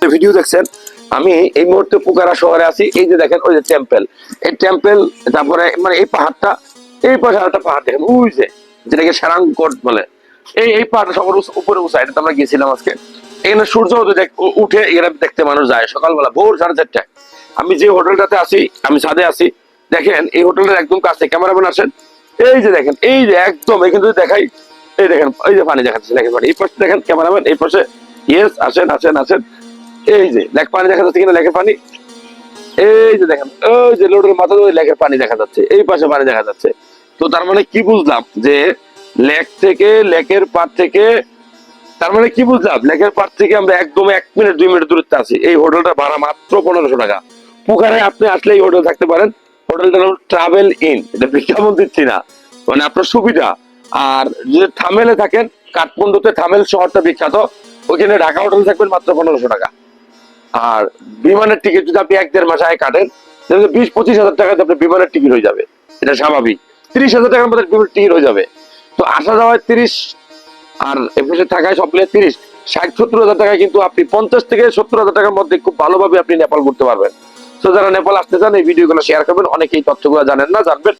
Video দেখছেন। আমি এই মুহূর্তে পোকারা শহরে আছি। এই যে দেখেন ওই যে টেম্পল, এই টেম্পল, তারপরে মানে এই পাহাড়টা, এই পাশে একটা পাহাড় দেখেন ওই যে, যেটাকে সারাংকট বলে। এই পাহাড়টা সবার উপরে উঁচা, এটা আমরা গেছিলাম আজকে। এখানে সূর্য উঠে এখানে দেখতে মানুষ যায় সকালবেলা ভোর 4:30টায়। আমি যে হোটেলটাতে আছি, আমি ছাদে আছি, দেখেন এই হোটেলের একদম কাছে। ক্যামেরাম্যান আসেন, এই যে দেখেন, এই যে একদম এখান থেকে দেখাই, এই দেখেন এই যে পানি দেখাচ্ছে, দেখেন পানি এই পাশে দেখেন, ক্যামেরাম্যান এই পাশে। ইয়েস, আসেন আসেন আসেন। এই যে লেক পানি দেখা যাচ্ছে কিনা, লেকের পানি, এই যে দেখেন ওই যে লোডের মাথা ওই লেকের পানি দেখা যাচ্ছে, এই পাশে পানি দেখা যাচ্ছে। তো তার মানে কি বুঝলাম যে লেক থেকে, লেকের পার থেকে, তার মানে কি বুঝলাম লেকের পার থেকে আমরা একদম 1 মিনিট 2 মিনিট দূরত্বে আছি। এই হোটেলটা ভাড়া মাত্র 1500 টাকা। পুকারে আপনি আসলে এই হোটেল থাকতে পারেন। হোটেলটার নাম ট্রাভেল ইন, এটা বিজ্ঞাপন দিচ্ছি না, মানে আপনার সুবিধা। আর যদি থামেলে থাকেন, কাঠমান্ডুতে থামেল শহরটা বিখ্যাত, ওইখানে ঢাকা হোটেল থাকবেন মাত্র 1500 টাকা। আর বিমানের টিকিট যদি আপনি 1-1.5 মাস আগে কাটেন, তাহলে 20-25 হাজার টাকাতে আপনার বিমানের টিকিট হয়ে যাবে। এটা স্বাভাবিক। 30,000 টাকার মধ্যে বিমানের টিকিট হয়ে যাবে। তো আসা যাওয়ায় 30, আর একুশে থাকায় সব মিলে 30, 60-70 হাজার টাকায় কিন্তু আপনি 50 থেকে 70 হাজার টাকার মধ্যে খুব ভালোভাবে আপনি নেপাল ঘুরতে পারবেন। তো যারা নেপাল আসতে চান এই ভিডিওগুলো শেয়ার করবেন, অনেকেই তথ্যগুলো জানেন না, জানবেন।